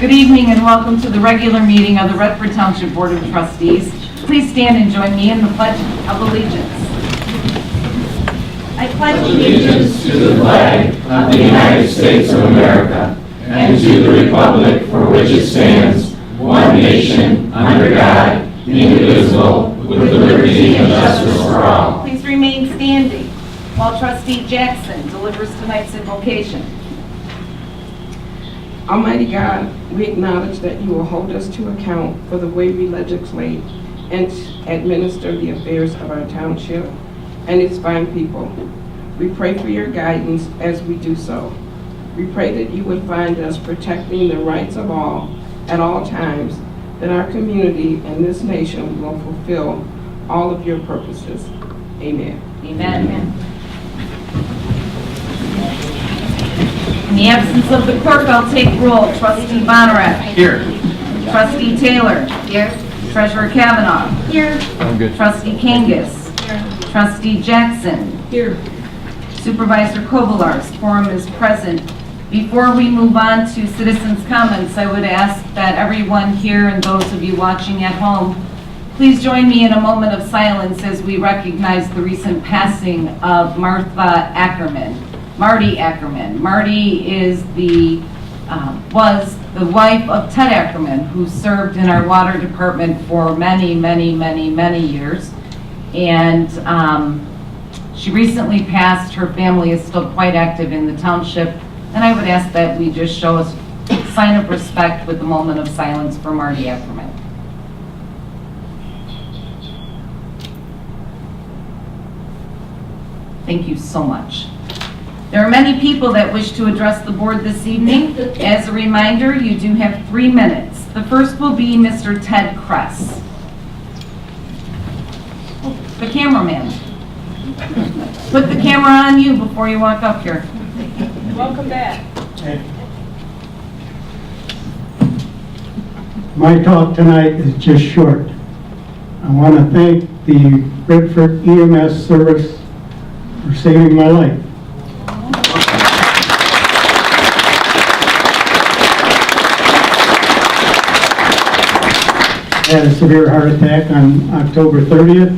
Good evening and welcome to the regular meeting of the Redford Township Board of Trustees. Please stand and join me in the Pledge of Allegiance. I pledge allegiance to the flag of the United States of America and to the republic for which it stands, one nation, under God, indivisible, with liberty and justice for all. Please remain standing while Trustee Jackson delivers tonight's invocation. Almighty God, we acknowledge that you will hold us to account for the way we legislate and administer the affairs of our township and its fine people. We pray for your guidance as we do so. We pray that you would find us protecting the rights of all at all times, that our community and this nation will fulfill all of your purposes. Amen. Amen. In the absence of the clerk, I'll take roll. Trustee Bonarek. Here. Trustee Taylor. Here. Treasurer Kavanaugh. Here. I'm good. Trustee Kangas. Here. Trustee Jackson. Here. Supervisor Kovalars. Quorum is present. Before we move on to citizens' comments, I would ask that everyone here and those of you watching at home, please join me in a moment of silence as we recognize the recent passing of Marty Ackerman. Marty is was the wife of Ted Ackerman, who served in our water department for many years. And she recently passed. Her family is still quite active in the township. And I would ask that we just show a sign of respect with a moment of silence for Marty Ackerman. Thank you so much. There are many people that wish to address the board this evening. As a reminder, you do have 3 minutes. The first will be Mr. Ted Kress. The cameraman. Put the camera on you before you walk up here. Welcome back. My talk tonight is just short. I want to thank the Redford EMS service for saving my life. I had a severe heart attack on October 30th.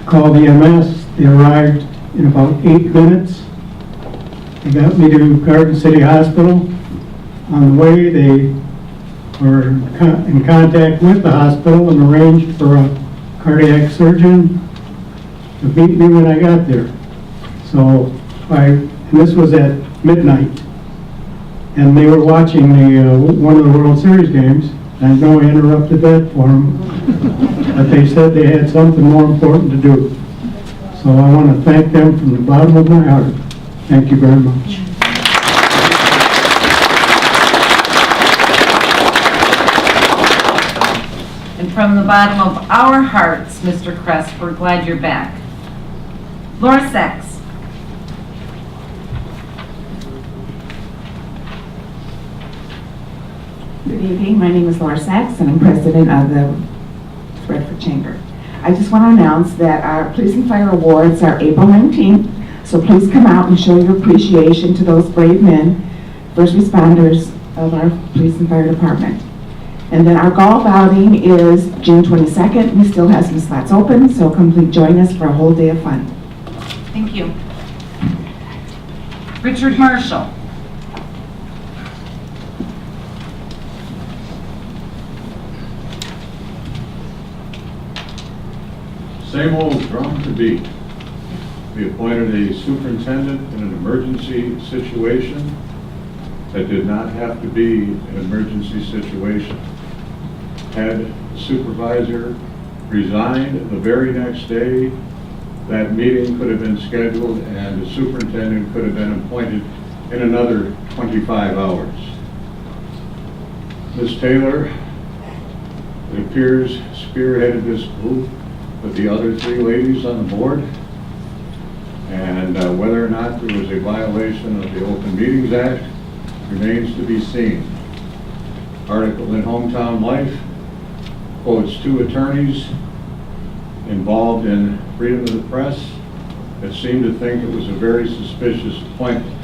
Called EMS. They arrived in about 8 minutes. They got me to Garden City Hospital. On the way, they were in contact with the hospital and arranged for a cardiac surgeon to meet me when I got there. So, and this was at midnight, and they were watching one of the World Series games. I know I interrupted that for them, but they said they had something more important to do. So I want to thank them from the bottom of my heart. Thank you very much. And from the bottom of our hearts, Mr. Kress, we're glad you're back. Laura Sachs. Good evening. My name is Laura Sachs, and I'm president of the Redford Chamber. I just want to announce that our Police and Fire Awards are April 19th, so please come out and show your appreciation to those brave men, first responders of our Police and Fire Department. And then our golf outing is June 22nd. We still have some slots open, so come please join us for a whole day of fun. Thank you. Richard Marshall. Same old drum to beat. We appointed a superintendent in an emergency situation that did not have to be an emergency situation. Had the supervisor resigned the very next day, that meeting could have been scheduled and the superintendent could have been appointed in another 25 hours. Ms. Taylor, it appears, spearheaded this group with the other 3 ladies on the board, and whether or not there was a violation of the Open Meetings Act remains to be seen. Article in Hometown Life quotes 2 attorneys involved in freedom of the press that seemed to think it was a very suspicious appointment.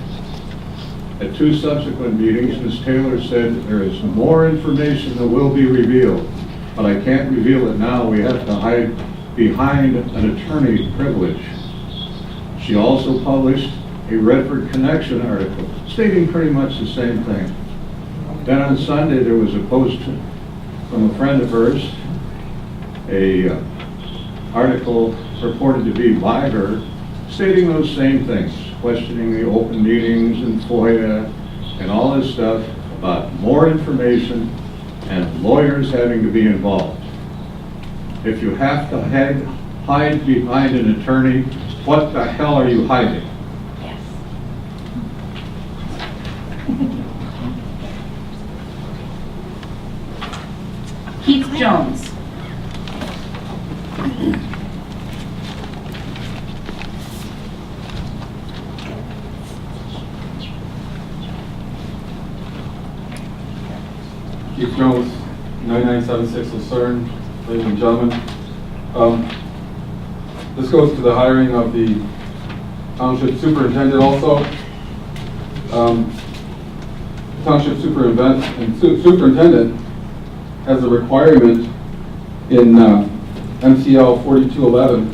At 2 subsequent meetings, Ms. Taylor said there is more information that will be revealed, but I can't reveal it now. We have to hide behind an attorney privilege. She also published a Redford Connection article stating pretty much the same thing. Then on Sunday, there was a post from a friend of hers, a article purported to be by her, stating those same things, questioning the open meetings and FOIA and all this stuff about more information and lawyers having to be involved. If you have to hide behind an attorney, what the hell are you hiding? Yes. Keith Jones. Keith Jones, 9976 Lucerne, ladies and gentlemen. This goes to the hiring of the township superintendent also. Township superintendent has a requirement in MCL 4211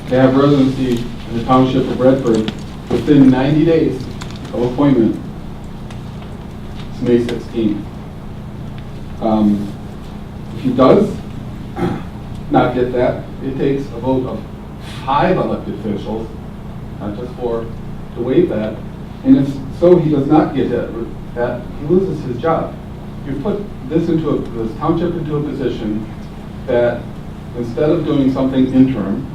to have residency in the township of Redford within 90 days of appointment. It's May 16th. If he does not get that, it takes a vote of 5 elected officials, not just 4, to waive that. And if so he does not get that, he loses his job. You put this township into a position that instead of doing something interim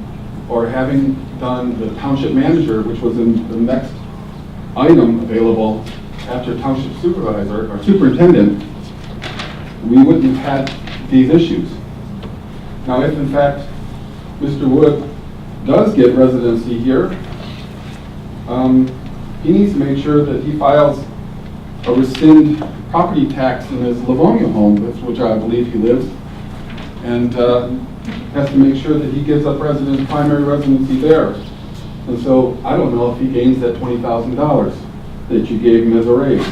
or having done the township manager, which was in the next item available after township supervisor or superintendent, we wouldn't have had these issues. Now, if in fact Mr. Wood does get residency here, he needs to make sure that he files a rescind property tax in his Livonia home, which I believe he lives, and has to make sure that he gives up primary residency there. And so I don't know if he gains that $20,000 that you gave him as a raise.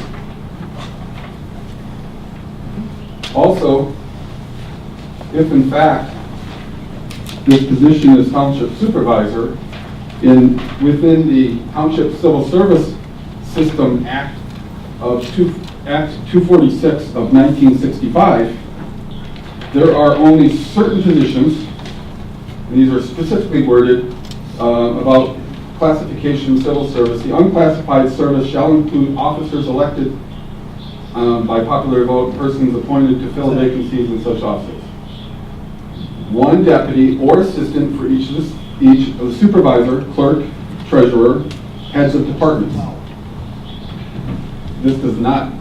Also, if in fact this position is township supervisor, within the Township Civil Service System Act 246 of 1965, there are only certain positions, and these are specifically worded about classification of civil service. The unclassified service shall include officers elected by popular vote, persons appointed to fill vacancies in such offices. 1 deputy or assistant for each of the supervisor, clerk, treasurer, heads of departments. This does not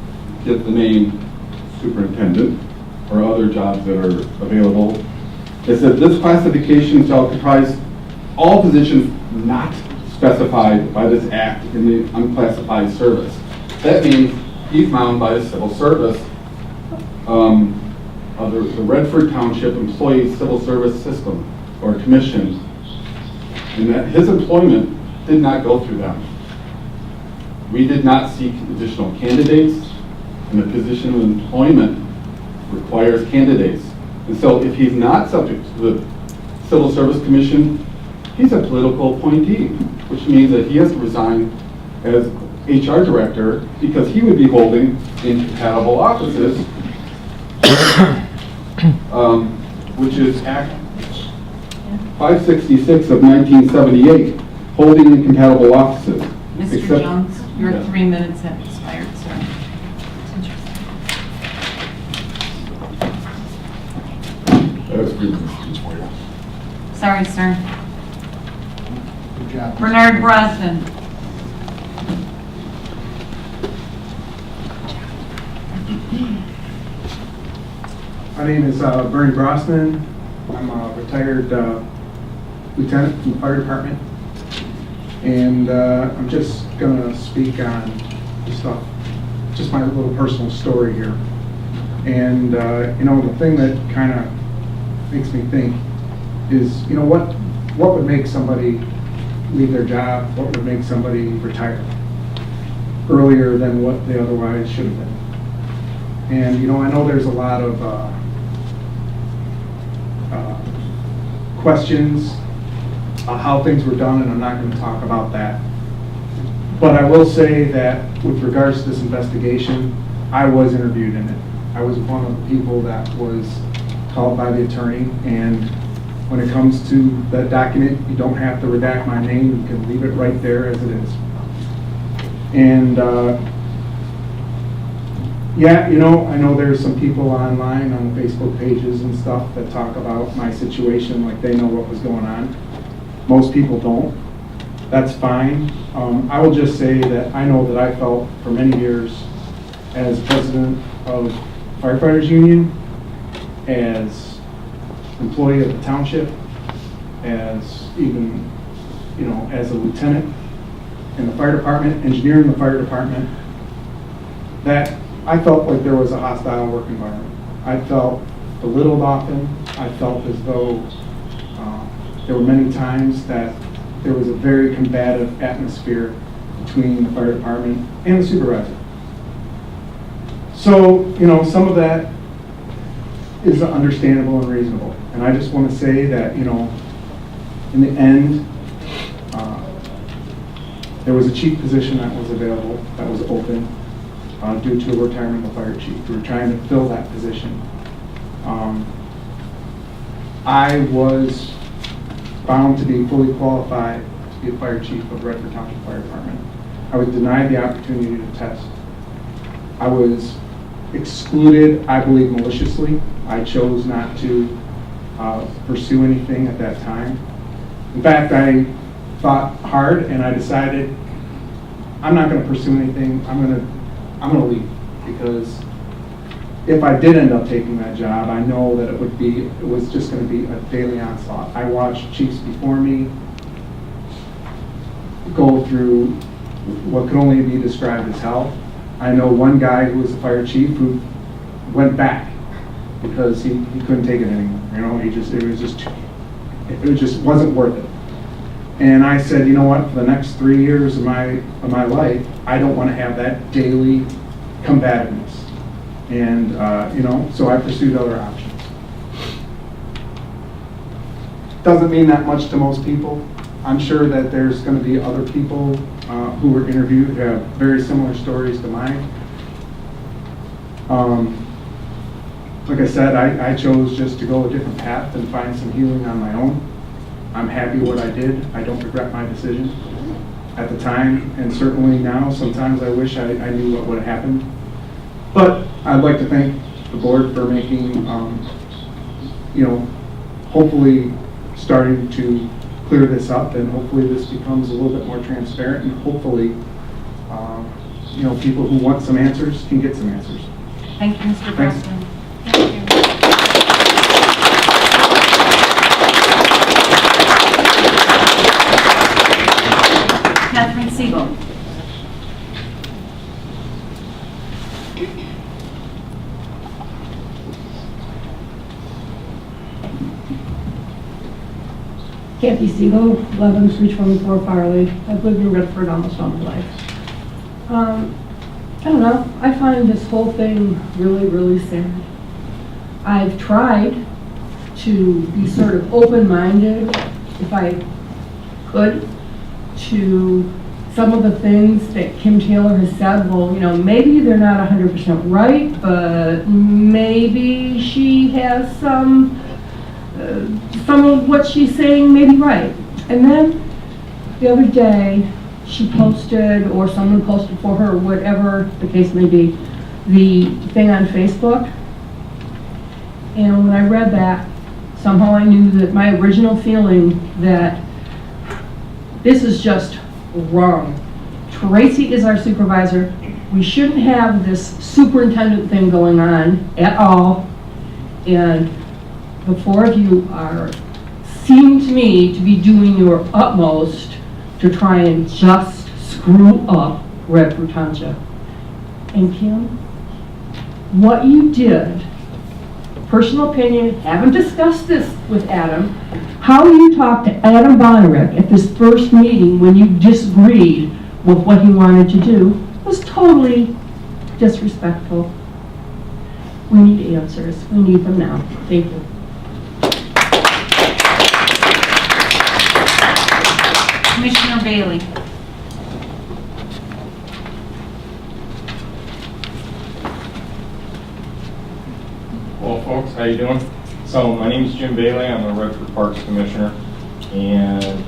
get the name superintendent or other jobs that are available. It says this classification shall comprise all positions not specified by this act in the unclassified service. That means he's bound by the civil service of the Redford Township Employees Civil Service System or Commission, and that his employment did not go through them. We did not seek additional candidates, and the position of employment requires candidates. And so if he's not subject to the Civil Service Commission, he's a political appointee, which means that he has to resign as HR director because he would be holding incompatible offices, which is Act 566 of 1978, holding incompatible offices. Mr. Jones, your 3 minutes have expired, sir. Sorry, sir. Good job. Bernard Brosnan. My name is Bernie Brosnan. I'm a retired lieutenant from the fire department. And I'm just going to speak on just my little personal story here. And, the thing that kind of makes me think is, what would make somebody leave their job? What would make somebody retire? earlier than what they otherwise should have been. And, you know, I know there's a lot of questions on how things were done, and I'm not going to talk about that. But I will say that with regards to this investigation, I was interviewed in it. I was one of the people that was called by the attorney, and when it comes to that document, you don't have to redact my name, you can leave it right there as it is. And yeah, you know, I know there's some people online on the Facebook pages and stuff that talk about my situation like they know what was going on. Most people don't. That's fine. I will just say that I know that I felt for many years as president of Firefighters Union, as employee of the township, as even, you know, as a lieutenant in the fire department, engineer in the fire department, that I felt like there was a hostile work environment. I felt belittled often. I felt as though there were many times that there was a very combative atmosphere between the fire department and the supervisor. So, you know, some of that is understandable and reasonable. And I just want to say that, you know, in the end, there was a chief position that was available, that was open, due to a retirement of the fire chief. We were trying to fill that position. I was found to be fully qualified to be a fire chief of Redford Township Fire Department. I was denied the opportunity to test. I was excluded, I believe maliciously. I chose not to pursue anything at that time. In fact, I thought hard and I decided I'm not going to pursue anything. I'm going to leave, because if I did end up taking that job, I know that it was just going to be a daily onslaught. I watched chiefs before me go through what could only be described as hell. I know one guy who was a fire chief who went back because he couldn't take it anymore. You know, it just wasn't worth it. And I said, you know what? For the next 3 years of my life, I don't want to have that daily combativeness. And you know, so I pursued other options. Doesn't mean that much to most people. I'm sure that there's going to be other people who were interviewed who have very similar stories to mine. Like I said, I chose just to go a different path and find some healing on my own. I'm happy what I did. I don't regret my decision at the time, and certainly now. Sometimes I wish I knew what would have happened. But I'd like to thank the board for making, you know, hopefully starting to clear this up, and hopefully this becomes a little bit more transparent, and hopefully, you know, people who want some answers can get some answers. Thank you, Mr. Thanks. Preston. Thank you. Catherine Siegel. Kathy Siegel, 11324 Farley. I've lived in Redford almost all my life. I don't know, I find this whole thing really, really sad. I've tried to be sort of open-minded, if I could, to some of the things that Kim Taylor has said. Well, you know, maybe they're not 100% right, but maybe she has some of what she's saying may be right. And then the other day, she posted, or someone posted for her, whatever the case may be, the thing on Facebook. And when I read that, somehow I knew that my original feeling that this is just wrong. Tracy is our supervisor. We shouldn't have this superintendent thing going on at all. And the four of you seem to me to be doing your utmost to try and just screw up Redford Township. And Kim, what you did, personal opinion, haven't discussed this with Adam, how you talked to Adam Bonerick at this first meeting when you disagreed with what he wanted to do was totally disrespectful. We need answers. We need them now. Thank you. Commissioner Bailey. Well, folks, how you doing? So my name is Jim Bailey. I'm a Redford Parks Commissioner, and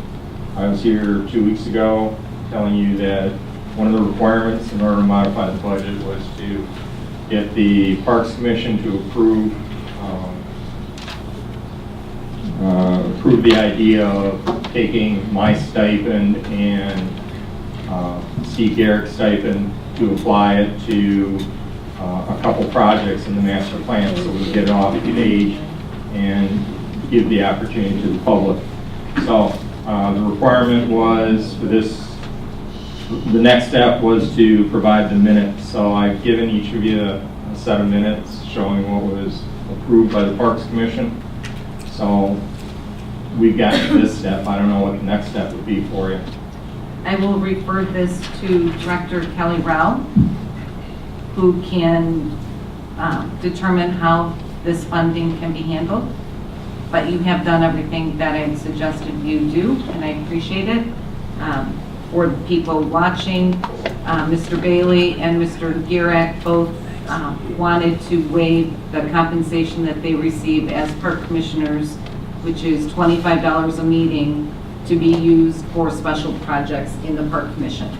I was here 2 weeks ago telling you that one of the requirements in order to modify the budget was to get the Parks Commission to approve the idea of taking my stipend and Steve Garrick's stipend to apply it to a couple projects in the master plan, so we get it off the page and give the opportunity to the public. So the requirement was for this, the next step was to provide the minutes. So I've given each of you a set of minutes showing what was approved by the Parks Commission. So we've got to this step. I don't know what the next step would be for you. I will refer this to Director Kelly Rao, who can determine how this funding can be handled. But you have done everything that I suggested you do, and I appreciate it. For the people watching, Mr. Bailey and Mr. Garrett both wanted to waive the compensation that they receive as park commissioners, which is $25 a meeting, to be used for special projects in the Park Commission.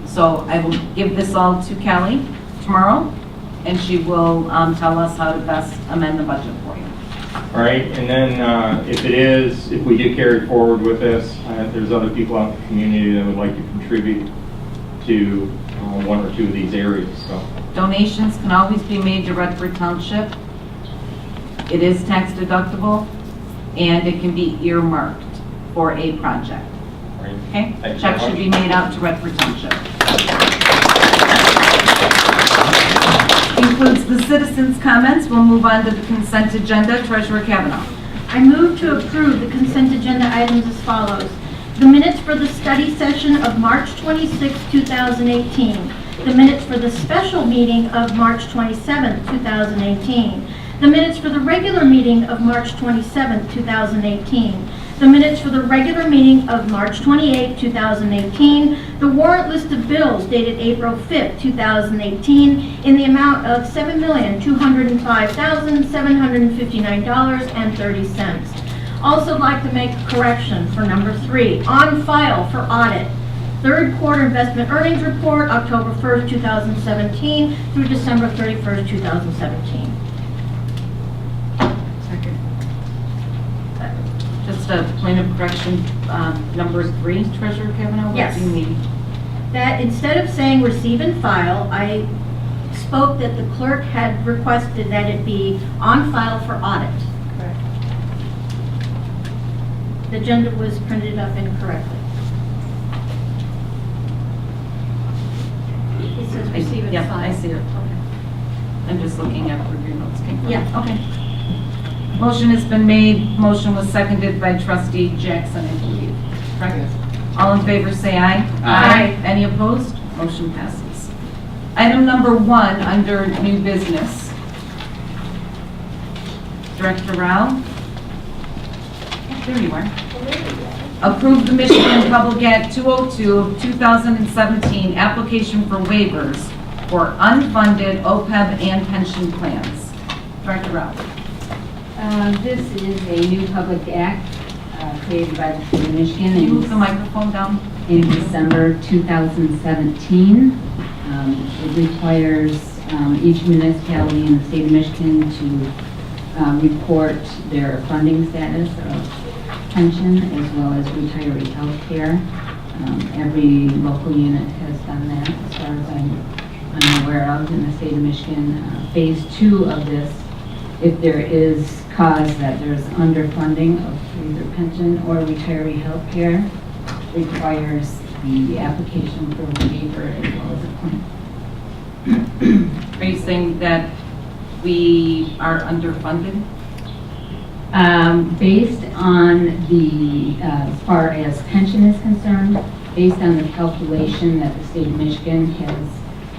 So I will give this all to Kelly tomorrow, and she will tell us how to best amend the budget for you. All right, and then if we get carried forward with this, there's other people out in the community that would like to contribute to one or two of these areas. So Donations can always be made to Redford Township. It is tax deductible, and it can be earmarked for a project. all right. Okay? Thanks Check very should be made out to Redford Township. Includes the citizens' comments. We'll move on to the consent agenda. Treasurer Kavanaugh. I move to approve the consent agenda items as follows. The minutes for the study session of March 26, 2018. The minutes for the special meeting of March 27, 2018. The minutes for the regular meeting of March 27, 2018. The minutes for the regular meeting of March 28, 2018. The warrant list of bills dated April 5, 2018 in the amount of $7,205,759.30. Also like to make a correction for number 3, on file for audit. Third quarter investment earnings report, October 1st, 2017 through December 31st, 2017. Second. Just a point of correction, number 3, Treasurer Kavanaugh. Yes. What do you mean? That instead of saying receive and file, I spoke that the clerk had requested that it be on file for audit. Correct. The agenda was printed up incorrectly. It says receive and Yeah, file. I see it. Okay. I'm just looking at where your notes came from. Yeah. Okay. Motion has been made. Motion was seconded by Trustee Jackson, I believe. Correct? All in favor say aye. Aye. Any opposed? Motion passes. Item number 1 under new business. Director Rao? There you are. Approve the Michigan Public Act 202 of 2017 application for waivers for unfunded OPEB and pension plans. Director Rao. This is a new public act created by the state of Michigan Can you move the microphone down? in December 2017. It requires each municipality in the state of Michigan to report their funding status of pension as well as retiree health care. Every local unit has done that as far as I'm aware of in the state of Michigan. Phase 2 of this, if there is cause that there's underfunding of either pension or retiree health care, requires the application for waiver as well as a claim. Are you saying that we are underfunded? Based on the, as far as pension is concerned, based on the calculation that the state of Michigan has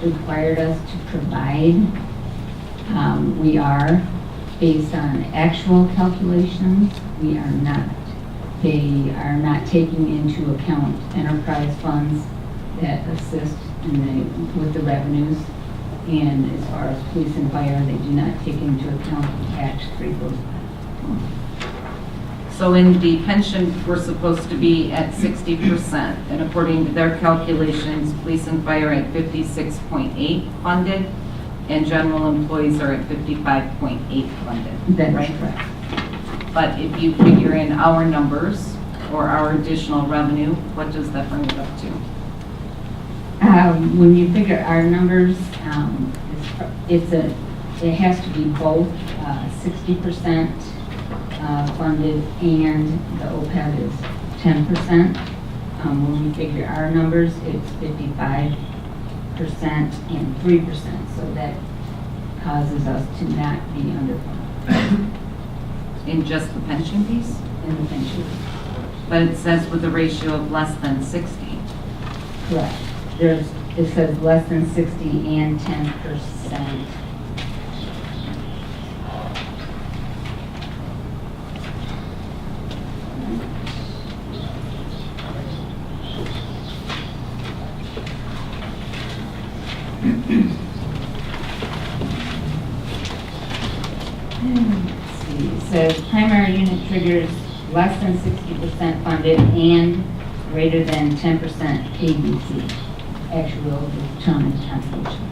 required us to provide. We are based on actual calculations. We are not. They are not taking into account enterprise funds that assist with the revenues. And as far as police and fire, they do not take into account Act 345. So in the pension, we're supposed to be at 60%, and according to their calculations, police and fire at 56.8 funded, and general employees are at 55.8 funded. That is right? correct. But if you figure in our numbers or our additional revenue, what does that bring it up to? When you figure our numbers, it has to be both 60% funded and the OPEB is 10%. When we figure our numbers, it's 55% and 3%, so that causes us to not be underfunded. In just the pension piece? In the pension. But it says with a ratio of less than 60. Correct. It says less than 60 and 10%. Let's see. It says primary unit triggers less than 60% funded and greater than 10% ABC. Actual determined contribution.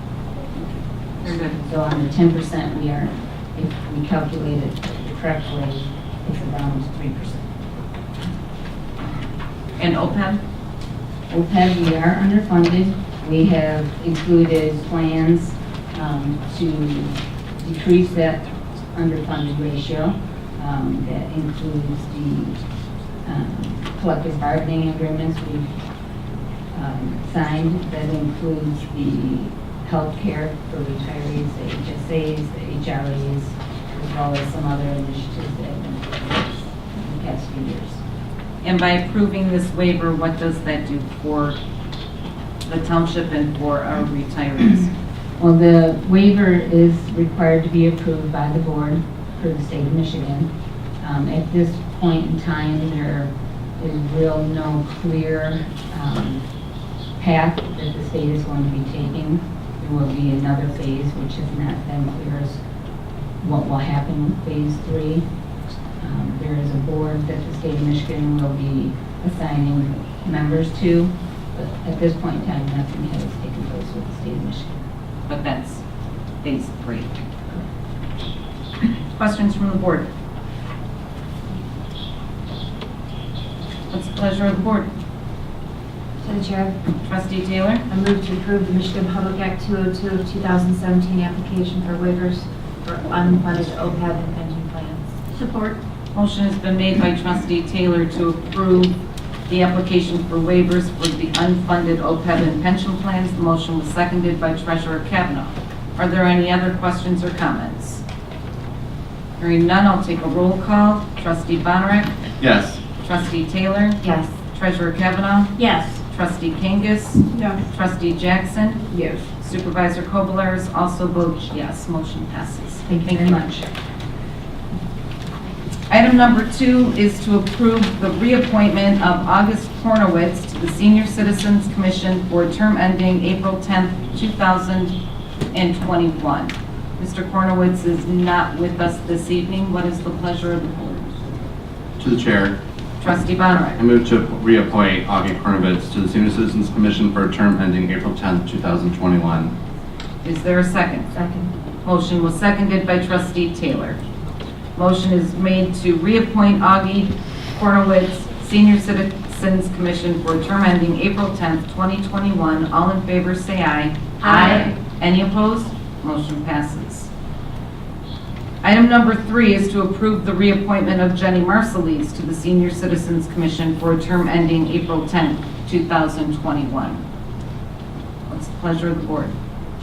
Very good. So on the 10%, we are, if we calculate it correctly, it's around 3%. And OPEB? OPEB, we are underfunded. We have included plans to decrease that underfunded ratio. That includes the collective bargaining agreements we've signed. That includes the health care for retirees, the HSAs, the HRAs, as well as some other initiatives that have been put in place in the past few years. And by approving this waiver, what does that do for the township and for our retirees? Well, the waiver is required to be approved by the board for the state of Michigan. At this point in time, there is no clear path that the state is going to be taking. There will be another phase, which has not been clear as what will happen with phase 3. There is a board that the state of Michigan will be assigning members to, but at this point in time, nothing has taken place with the state of Michigan. But that's phase 3. Questions from the board? What's the pleasure of the board? To the chair, Trustee Taylor? I move to approve the Michigan Public Act 202 of 2017 application for waivers for unfunded OPEB and pension plans. Support. Motion has been made by Trustee Taylor to approve the application for waivers for the unfunded OPEB and pension plans. The motion was seconded by Treasurer Kavanaugh. Are there any other questions or comments? Hearing none, I'll take a roll call. Trustee Bonarek? Yes. Trustee Taylor? Yes. Treasurer Kavanaugh? Yes. Trustee Kangas? Yes. Trustee Jackson? Yes. Supervisor Koblers also votes yes. Motion passes. Thank you very much. Item number 2 is to approve the reappointment of August Kornowitz to the Senior Citizens Commission for a term ending April 10th, 2021. Mr. Kornowitz is not with us this evening. What is the pleasure of the board? To the chair, Trustee Bonarek. I move to reappoint Augie Kornovitz to the Senior Citizens Commission for a term ending April 10th, 2021. Is there a second? Second. Motion was seconded by Trustee Taylor. Motion is made to reappoint Augie Kornowitz, Senior Citizens Commission for a term ending April 10th, 2021. All in favor say aye. Aye. Any opposed? Motion passes. Item number 3 is to approve the reappointment of Jenny Marsalis to the Senior Citizens Commission for a term ending April 10th, 2021. What's the pleasure of the board?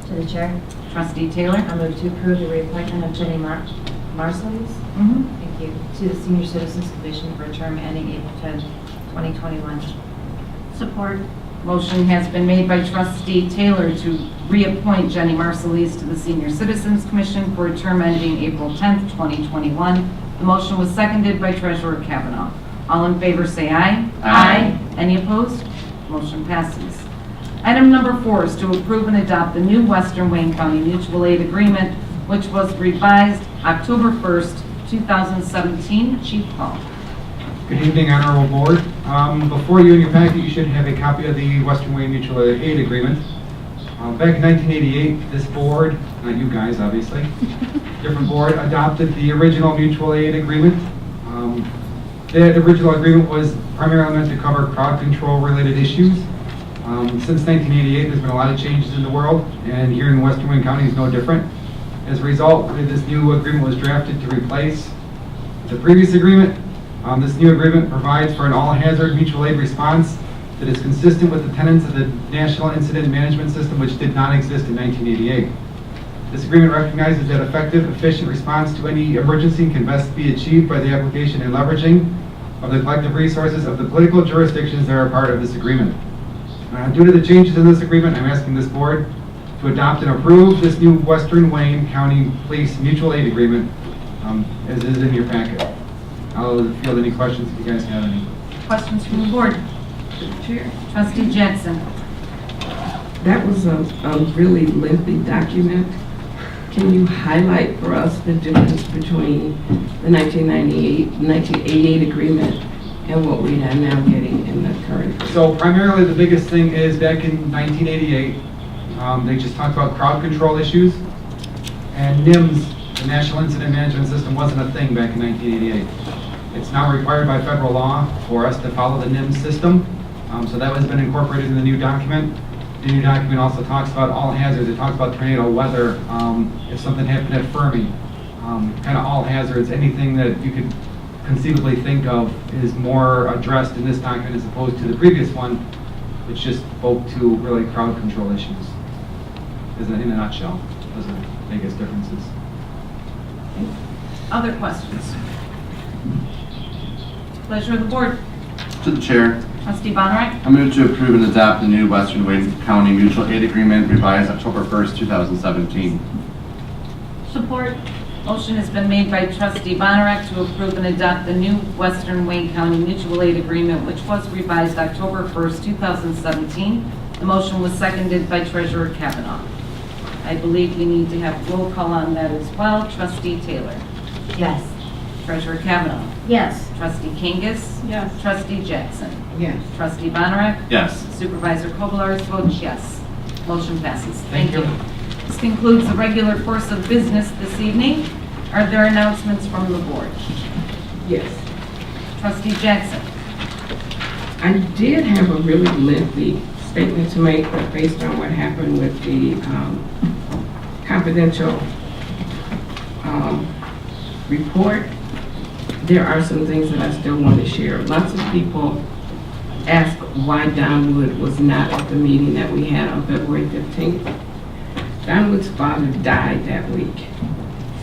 To the chair, Trustee Taylor? I move to approve the reappointment of Jenny Marsalis. Thank you. To the Senior Citizens Commission for a term ending April 10th, 2021. Support. Motion has been made by trustee Taylor to reappoint Jenny Marsalis to the Senior Citizens Commission for a term ending April 10th, 2021. The motion was seconded by Treasurer Kavanaugh. All in favor say aye. Aye. Any opposed? Motion passes. Item number 4 is to approve and adopt the new Western Wayne County Mutual Aid Agreement, which was revised October 1st, 2017. Chief Paul. Good evening, Honorable Board. Before you in your packet, you should have a copy of the Western Wayne Mutual Aid Agreement. Back in 1988, this board, not you guys obviously, different board, adopted the original Mutual Aid Agreement. That original agreement was primarily meant to cover crowd control related issues. Since 1988, there's been a lot of changes in the world, and here in Western Wayne County is no different. As a result, this new agreement was drafted to replace the previous agreement. This new agreement provides for an all-hazard mutual aid response that is consistent with the tenets of the National Incident Management System, which did not exist in 1988. This agreement recognizes that effective, efficient response to any emergency can best be achieved by the application and leveraging of the collective resources of the political jurisdictions that are a part of this agreement. Due to the changes in this agreement, I'm asking this board to adopt and approve this new Western Wayne County Police Mutual Aid Agreement as is in your packet. I'll field any questions if you guys have any. Questions from the board? Chair. Trustee Jackson. That was a really lengthy document. Can you highlight for us the difference between the 1988 agreement and what we are now getting in the current agreement? So primarily the biggest thing is back in 1988, they just talked about crowd control issues, and NIMS, the National Incident Management System, wasn't a thing back in 1988. It's now required by federal law for us to follow the NIMS system, so that has been incorporated in the new document. The new document also talks about all hazards. It talks about tornado weather, if something happened at Fermi, kind of all hazards, anything that you could conceivably think of is more addressed in this document as opposed to the previous one, which just spoke to really crowd control issues. In a nutshell, those are the biggest differences. Other questions? Pleasure of the board. To the chair, Trustee Bonner. I move to approve and adopt the new Western Wayne County Mutual Aid Agreement revised October 1st, 2017. Support. Motion has been made by Trustee Bonner to approve and adopt the new Western Wayne County Mutual Aid Agreement, which was revised October 1st, 2017. The motion was seconded by Treasurer Kavanaugh. I believe we need to have roll call on that as well. Trustee Taylor. Yes. Treasurer Kavanaugh. Yes. Trustee Kangas. Yes. Trustee Jackson. Yes. Trustee Bonner. Yes. Supervisor Kovalars votes yes. Motion passes. Thank you. This concludes the regular course of business this evening. Are there announcements from the board? Yes. Trustee Jackson. I did have a really lengthy statement to make, but based on what happened with the confidential report, there are some things that I still want to share. Lots of people ask why Don Wood was not at the meeting that we had on February 15th. Don Wood's father died that week,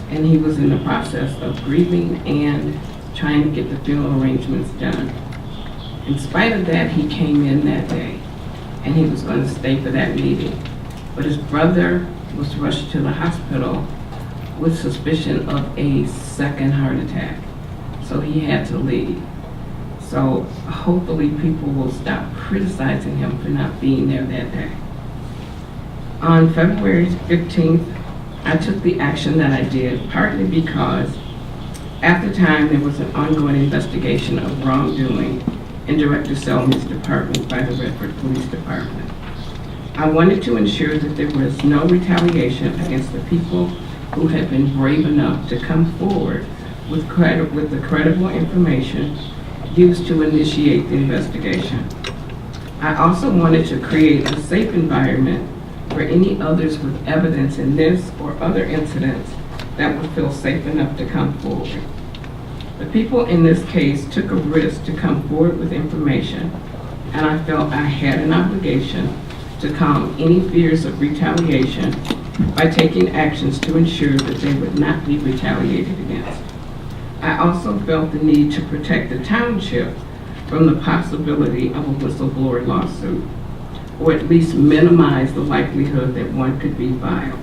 and he was in the process of grieving and trying to get the funeral arrangements done. In spite of that, he came in that day, and he was going to stay for that meeting. But his brother was rushed to the hospital with suspicion of a second heart attack, so he had to leave. So hopefully people will stop criticizing him for not being there that day. On February 15th, I took the action that I did, partly because at the time there was an ongoing investigation of wrongdoing in Director Selman's department by the Redford Police Department. I wanted to ensure that there was no retaliation against the people who had been brave enough to come forward with the credible information used to initiate the investigation. I also wanted to create a safe environment for any others with evidence in this or other incidents that would feel safe enough to come forward. The people in this case took a risk to come forward with information, and I felt I had an obligation to calm any fears of retaliation by taking actions to ensure that they would not be retaliated against. I also felt the need to protect the township from the possibility of a whistleblower lawsuit. or at least minimize the likelihood that one could be filed.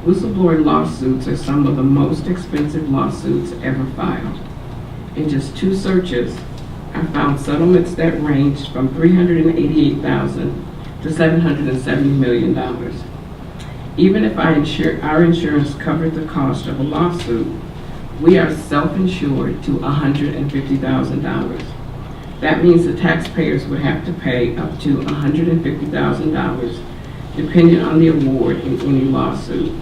Whistleblower lawsuits are some of the most expensive lawsuits ever filed. In just 2 searches, I found settlements that ranged from $388,000 to $770 million. Even if our insurance covered the cost of a lawsuit, we are self-insured to $150,000. That means the taxpayers would have to pay up to $150,000 depending on the award in any lawsuit.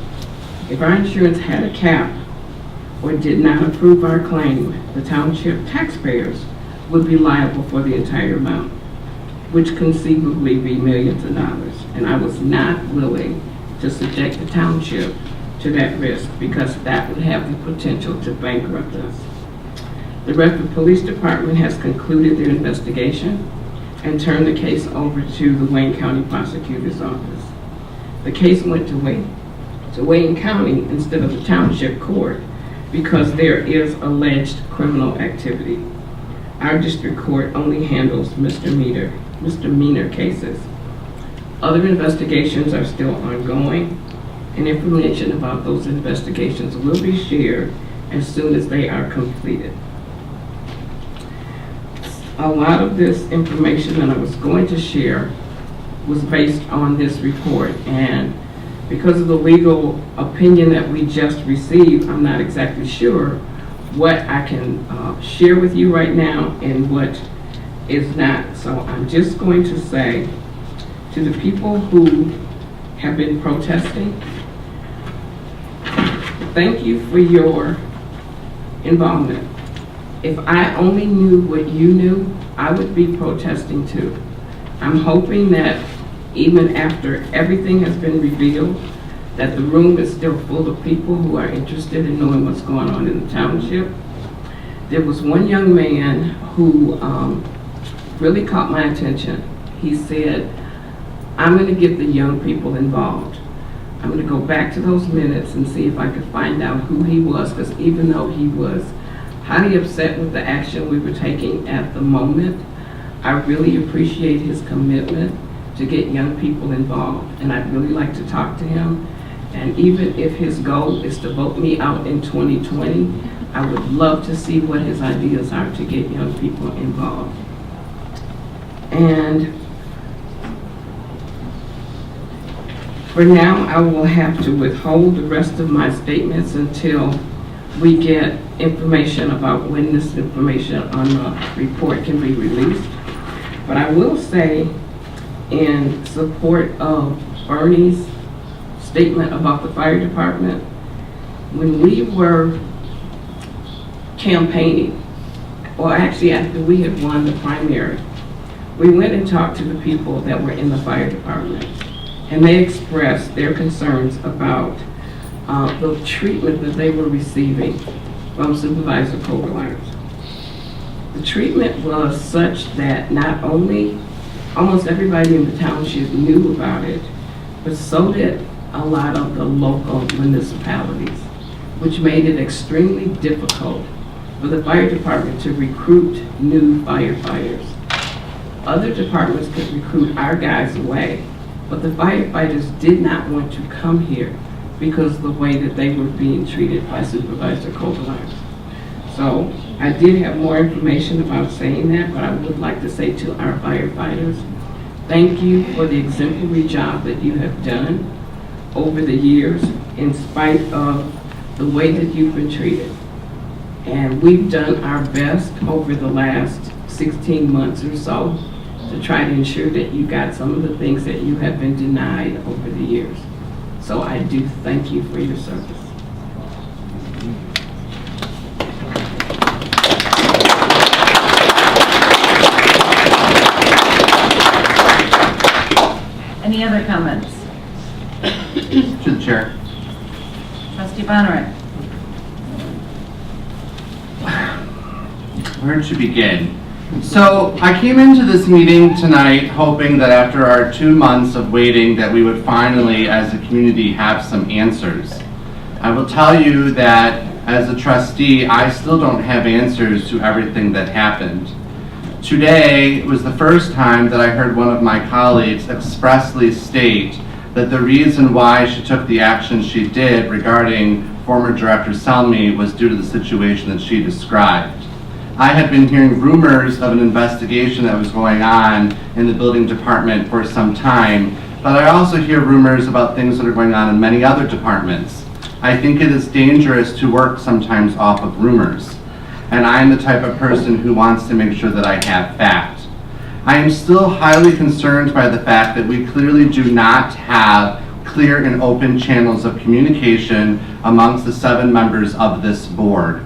If our insurance had a cap or did not approve our claim, the township taxpayers would be liable for the entire amount, which conceivably be millions of dollars. And I was not willing to subject the township to that risk because that would have the potential to bankrupt us. The Redford Police Department has concluded their investigation and turned the case over to the Wayne County Prosecutor's Office. The case went to Wayne County instead of the Township Court because there is alleged criminal activity. Our district court only handles misdemeanor cases. Other investigations are still ongoing, and information about those investigations will be shared as soon as they are completed. A lot of this information that I was going to share was based on this report, and because of the legal opinion that we just received, I'm not exactly sure what I can share with you right now and what is not. So I'm just going to say to the people who have been protesting, thank you for your involvement. If I only knew what you knew, I would be protesting too. I'm hoping that even after everything has been revealed, that the room is still full of people who are interested in knowing what's going on in the township. There was one young man who really caught my attention. He said, I'm going to get the young people involved. I'm going to go back to those minutes and see if I could find out who he was, because even though he was highly upset with the action we were taking at the moment, I really appreciate his commitment to get young people involved, and I'd really like to talk to him. And even if his goal is to vote me out in 2020, I would love to see what his ideas are to get young people involved. And for now, I will have to withhold the rest of my statements until we get information about when this information on the report can be released. But I will say, in support of Bernie's statement about the fire department, when we were campaigning, or actually after we had won the primary, we went and talked to the people that were in the fire department, and they expressed their concerns about the treatment that they were receiving from Supervisor Kogelars. The treatment was such that not only almost everybody in the township knew about it, but so did a lot of the local municipalities, which made it extremely difficult for the fire department to recruit new firefighters. Other departments could recruit our guys away, but the firefighters did not want to come here because of the way that they were being treated by Supervisor Kogelars. So I did have more information about saying that, but I would like to say to our firefighters, thank you for the exemplary job that you have done over the years in spite of the way that you've been treated. And we've done our best over the last 16 months or so to try to ensure that you got some of the things that you have been denied over the years. So I do thank you for your service. Any other comments? To the chair. Trustee Bonner. Where to begin? So I came into this meeting tonight hoping that after our 2 months of waiting that we would finally, as a community, have some answers. I will tell you that as a trustee, I still don't have answers to everything that happened. Today was the first time that I heard one of my colleagues expressly state that the reason why she took the action she did regarding former Director Selmy was due to the situation that she described. I had been hearing rumors of an investigation that was going on in the building department for some time, but I also hear rumors about things that are going on in many other departments. I think it is dangerous to work sometimes off of rumors, and I am the type of person who wants to make sure that I have fact. I am still highly concerned by the fact that we clearly do not have clear and open channels of communication amongst the 7 members of this board.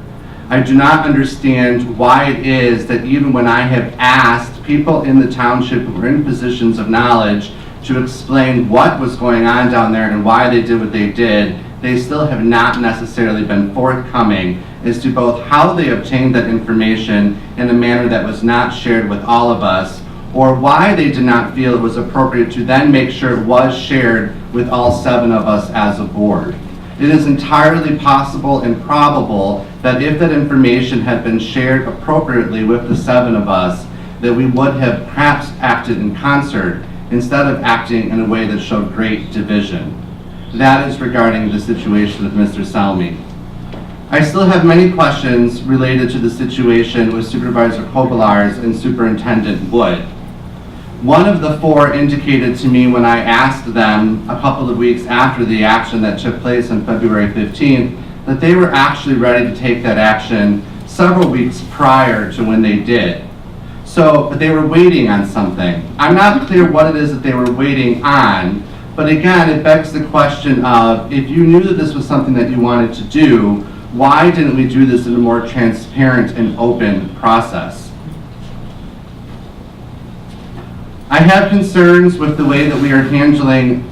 I do not understand why it is that even when I have asked people in the township who are in positions of knowledge to explain what was going on down there and why they did what they did, they still have not necessarily been forthcoming as to both how they obtained that information in a manner that was not shared with all of us, or why they did not feel it was appropriate to then make sure it was shared with all 7 of us as a board. It is entirely possible and probable that if that information had been shared appropriately with the 7 of us, that we would have perhaps acted in concert instead of acting in a way that showed great division. That is regarding the situation with Mr. Selmy. I still have many questions related to the situation with Supervisor Kobolars and Superintendent Wood. One of the 4 indicated to me when I asked them a couple of weeks after the action that took place on February 15th that they were actually ready to take that action several weeks prior to when they did. But they were waiting on something. I'm not clear what it is that they were waiting on, but again, it begs the question of, if you knew that this was something that you wanted to do, why didn't we do this in a more transparent and open process? I have concerns with the way that we are handling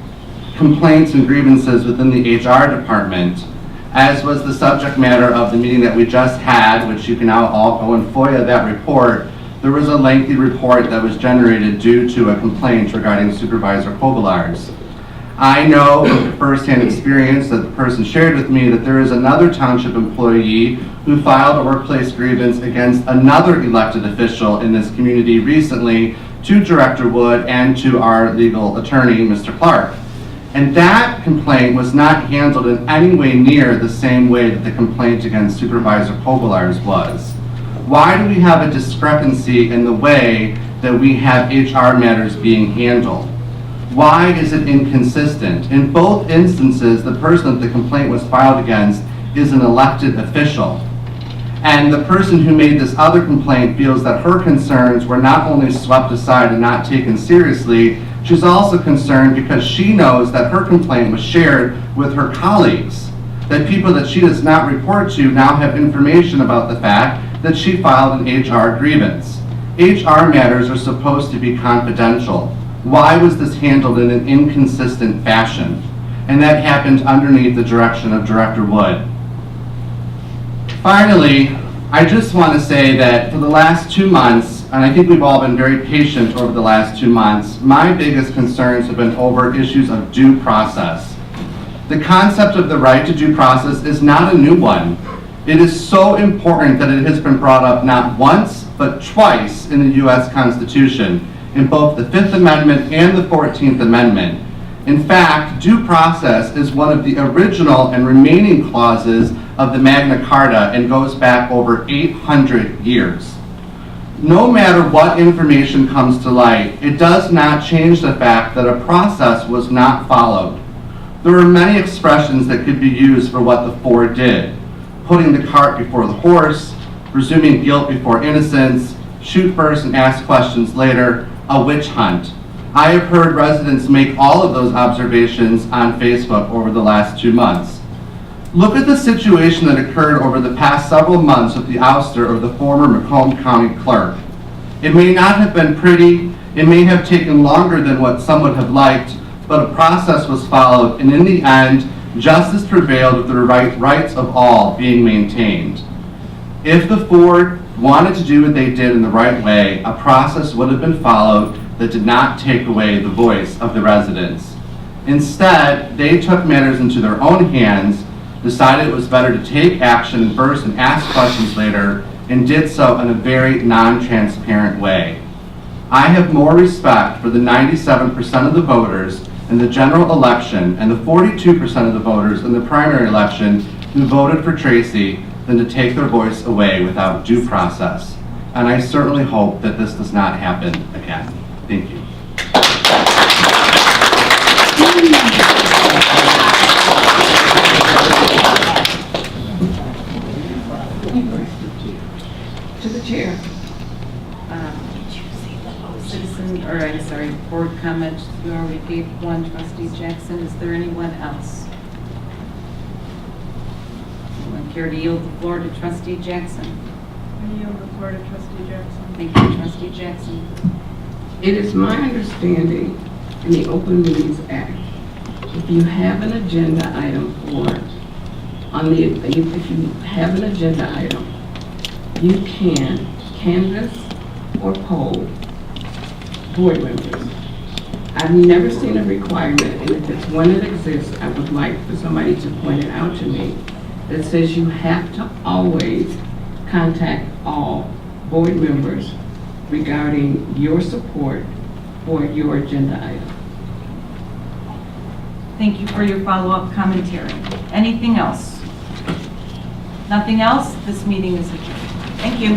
complaints and grievances within the HR department, as was the subject matter of the meeting that we just had, which you can now all go and FOIA that report. There was a lengthy report that was generated due to a complaint regarding Supervisor Kobolars. I know from firsthand experience that the person shared with me that there is another township employee who filed a workplace grievance against another elected official in this community recently to Director Wood and to our legal attorney, Mr. Clark. And that complaint was not handled in any way near the same way that the complaint against Supervisor Kobolars was. Why do we have a discrepancy in the way that we have HR matters being handled? Why is it inconsistent? In both instances, the person that the complaint was filed against is an elected official. And the person who made this other complaint feels that her concerns were not only swept aside and not taken seriously, she's also concerned because she knows that her complaint was shared with her colleagues, that people that she does not report to now have information about the fact that she filed an HR grievance. HR matters are supposed to be confidential. Why was this handled in an inconsistent fashion? And that happened underneath the direction of Director Wood. Finally, I just want to say that for the last 2 months, and I think we've all been very patient over the last 2 months, my biggest concerns have been over issues of due process. The concept of the right to due process is not a new one. It is so important that it has been brought up not once, but twice in the U.S. Constitution, in both the 5th Amendment and the 14th Amendment. In fact, due process is one of the original and remaining clauses of the Magna Carta and goes back over 800 years. No matter what information comes to light, it does not change the fact that a process was not followed. There are many expressions that could be used for what the 4 did. Putting the cart before the horse, presuming guilt before innocence, shoot first and ask questions later, a witch hunt. I have heard residents make all of those observations on Facebook over the last 2 months. Look at the situation that occurred over the past several months with the ouster of the former Macomb County clerk. It may not have been pretty, it may have taken longer than what some would have liked, but a process was followed, and in the end, justice prevailed with the rights of all being maintained. If the 4 wanted to do what they did in the right way, a process would have been followed that did not take away the voice of the residents. Instead, they took matters into their own hands, decided it was better to take action first and ask questions later, and did so in a very non-transparent way. I have more respect for the 97% of the voters in the general election and the 42% of the voters in the primary election who voted for Tracy than to take their voice away without due process. And I certainly hope that this does not happen again. Thank you. To the chair. Citizen, or I'm sorry, board comments. We already gave one, Trustee Jackson. Is there anyone else? Anyone care to yield the floor to Trustee Jackson? I yield the floor to Trustee Jackson. Thank you, Trustee Jackson. It is my understanding in the Open Meetings Act, if you have an agenda item if you have an agenda item, you can canvass or poll board members. I've never seen a requirement, and if it's one that exists, I would like for somebody to point it out to me, that says you have to always contact all board members regarding your support for your agenda item. Thank you for your follow-up commentary. Anything else? Nothing else? This meeting is adjourned. Thank you.